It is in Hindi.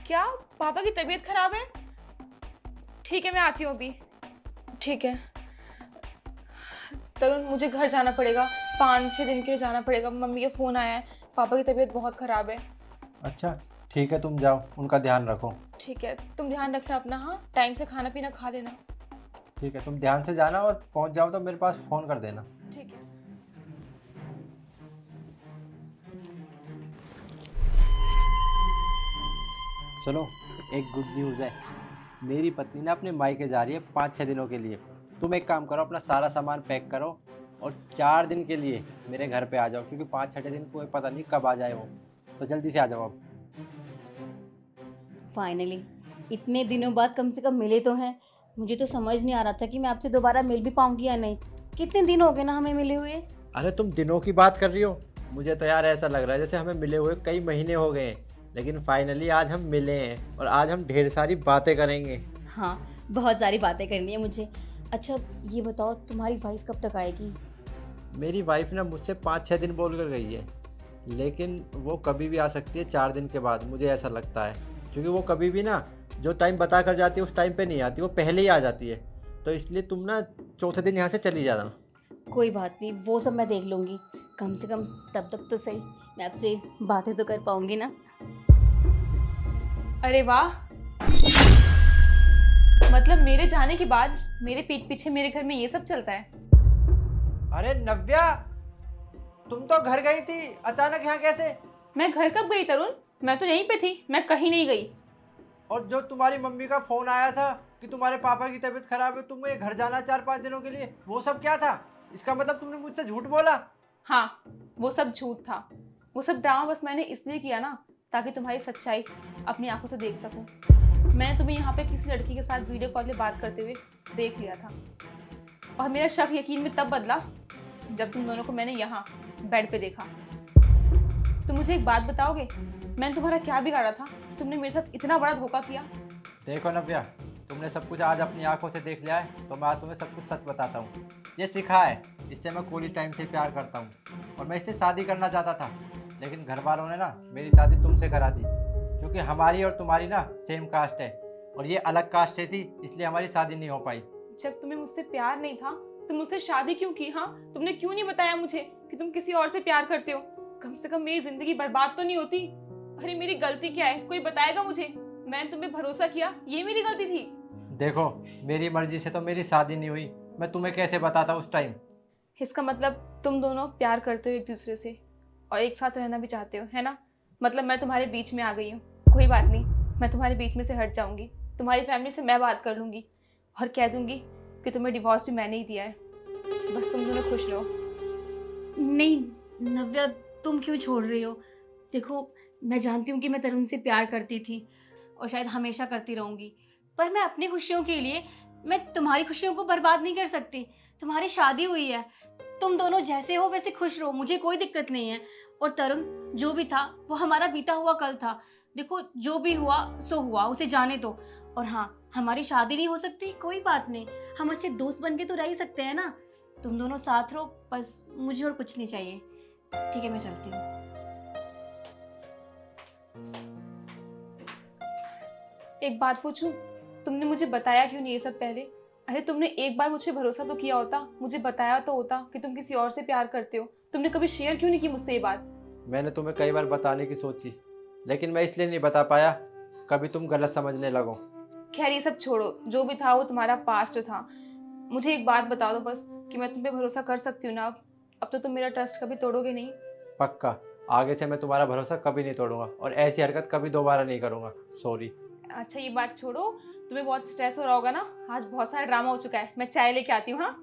क्या पापा की तबीयत खराब है? ठीक है, मैं आती हूँ अभी। ठीक है तरुण, मुझे घर जाना पड़ेगा। 5-6 दिन के लिए जाना पड़ेगा। मम्मी का फ़ोन आया है, पापा की तबीयत बहुत ख़राब है। अच्छा ठीक है, तुम जाओ, उनका ध्यान रखो। ठीक है, तुम ध्यान रखना अपना। हाँ, टाइम से खाना पीना खा लेना। ठीक है, तुम ध्यान से जाना और पहुंच जाओ तो मेरे पास फ़ोन कर देना। ठीक है। चलो, एक गुड न्यूज़ है। मेरी पत्नी ना अपने मायके जा रही है 5-6 दिनों के लिए। तुम एक काम करो, अपना सारा सामान पैक करो और 4 दिन के लिए मेरे घर पे आ जाओ, क्योंकि 5-6 दिन कोई पता नहीं कब आ जाए वो। तो जल्दी से आ जाओ अब। फाइनली इतने दिनों बाद कम से कम मिले तो हैं। मुझे तो समझ नहीं आ रहा था कि मैं आपसे दोबारा मिल भी पाऊंगी या नहीं। कितने दिन हो गए ना हमें मिले हुए। अरे तुम दिनों की बात कर रही हो? मुझे तो यार ऐसा लग रहा है जैसे हमें मिले हुए कई महीने हो गए हैं। लेकिन फाइनली आज हम मिले हैं और आज हम ढेर सारी बातें करेंगे। हाँ, बहुत सारी बातें करनी है मुझे। अच्छा ये बताओ, तुम्हारी वाइफ कब तक आएगी? मेरी वाइफ ना मुझसे 5-6 दिन बोल कर गई है, लेकिन वो कभी भी आ सकती है 4 दिन के बाद, मुझे ऐसा लगता है। क्योंकि वो कभी भी ना जो टाइम बता कर जाती है उस टाइम पे नहीं आती, वो पहले ही आ जाती है। तो इसलिए तुम ना चौथे दिन यहाँ से चली जाना। कोई बात नहीं, वो सब मैं देख लूँगी। कम से कम तब तक तो सही मैं आपसे बातें तो कर पाऊंगी ना। अरे वाह, मतलब मेरे जाने के बाद मेरे पीठ पीछे मेरे घर में ये सब चलता है। अरे नव्या, तुम तो घर गई थी, अचानक यहाँ कैसे? मैं घर कब गई तरुण? मैं तो यहीं पे थी, मैं कहीं नहीं गई। और जो तुम्हारी मम्मी का फोन आया था कि तुम्हारे पापा की तबीयत खराब है, तुम्हें घर जाना 4-5 दिनों के लिए, वो सब क्या था? इसका मतलब तुमने मुझसे झूठ बोला? हाँ, वो सब झूठ था। वो सब ड्रामा बस मैंने इसलिए किया ना, ताकि तुम्हारी सच्चाई अपनी आंखों से देख सकूं। मैंने तुम्हें यहाँ पे किसी लड़की के साथ वीडियो कॉल पे बात करते हुए देख लिया था, और मेरा शक यकीन में तब बदला जब तुम दोनों को मैंने यहाँ बेड पे देखा। तो मुझे एक बात बताओगे, मैंने तुम्हारा क्या बिगाड़ा था? तुमने मेरे साथ इतना बड़ा धोखा किया। देखो नव्या, तुमने सब कुछ आज अपनी आंखों से देख लिया है, तो मैं आज तुम्हें सब कुछ सच बताता हूँ। ये सिखा है, इससे मैं कॉलेज टाइम से प्यार करता हूँ और मैं इससे शादी करना चाहता था। लेकिन घर वालों ने ना मेरी शादी तुमसे करा दी, क्योंकि हमारी और तुम्हारी ना सेम कास्ट है और ये अलग कास्ट है थी, इसलिए हमारी शादी नहीं हो पाई। जब तुम्हें मुझसे प्यार नहीं था, तुम मुझसे शादी क्यों की? हाँ, तुमने क्यों नहीं बताया मुझे कि तुम किसी और से प्यार करते हो? कम से कम मेरी जिंदगी बर्बाद तो नहीं होती। अरे मेरी गलती क्या है, कोई बताएगा मुझे? मैंने तुम्हें भरोसा किया, ये मेरी गलती थी। देखो, मेरी मर्जी से तो मेरी शादी नहीं हुई, मैं तुम्हें कैसे बताता उस टाइम। इसका मतलब तुम दोनों प्यार करते हो एक दूसरे से और एक साथ रहना भी चाहते हो, है ना? मतलब मैं तुम्हारे बीच में आ गई हूँ। कोई बात नहीं, मैं तुम्हारे बीच में से हट जाऊंगी। तुम्हारी फैमिली से मैं बात कर लूंगी और कह दूंगी कि तुम्हें डिवोर्स भी मैंने ही दिया है। बस तुम दोनों खुश रहो। नहीं नव्या, तुम क्यों छोड़ रही हो? देखो, मैं जानती हूँ कि मैं तरुण से प्यार करती थी और शायद हमेशा करती रहूँगी, पर मैं अपनी खुशियों के लिए मैं तुम्हारी खुशियों को बर्बाद नहीं कर सकती। तुम्हारी शादी हुई है, तुम दोनों जैसे हो वैसे खुश रहो, मुझे कोई दिक्कत नहीं है। और तरुण, जो भी था वो हमारा बीता हुआ कल था। देखो, जो भी हुआ सो हुआ, उसे जाने दो। और हाँ, हमारी शादी नहीं हो सकती, कोई बात नहीं, हम अच्छे दोस्त बन के तो रह ही सकते हैं ना। तुम दोनों साथ रहो, बस मुझे और कुछ नहीं चाहिए। ठीक है, मैं चलती हूँ। एक बात पूछूं, तुमने मुझे बताया क्यों नहीं ये सब पहले? अरे तुमने एक बार मुझे भरोसा तो किया होता, मुझे बताया तो होता कि तुम किसी और से प्यार करते हो। तुमने कभी शेयर क्यों नहीं की मुझसे ये बात? मैंने तुम्हें कई बार बताने की सोची, लेकिन मैं इसलिए नहीं बता पाया, कभी तुम गलत समझने लगो। खैर ये सब छोड़ो, जो भी था वो तुम्हारा पास्ट था। मुझे एक बात बता दो बस, कि मैं तुम पे भरोसा कर सकती हूँ ना? अब तो तुम मेरा ट्रस्ट कभी तोड़ोगे नहीं। पक्का, आगे से मैं तुम्हारा भरोसा कभी नहीं तोड़ूंगा और ऐसी हरकत कभी दोबारा नहीं करूंगा। सॉरी। अच्छा ये बात छोड़ो, तुम्हें बहुत स्ट्रेस हो रहा होगा ना, आज बहुत सारा ड्रामा हो चुका है। मैं चाय लेके आती हूँ। हाँ।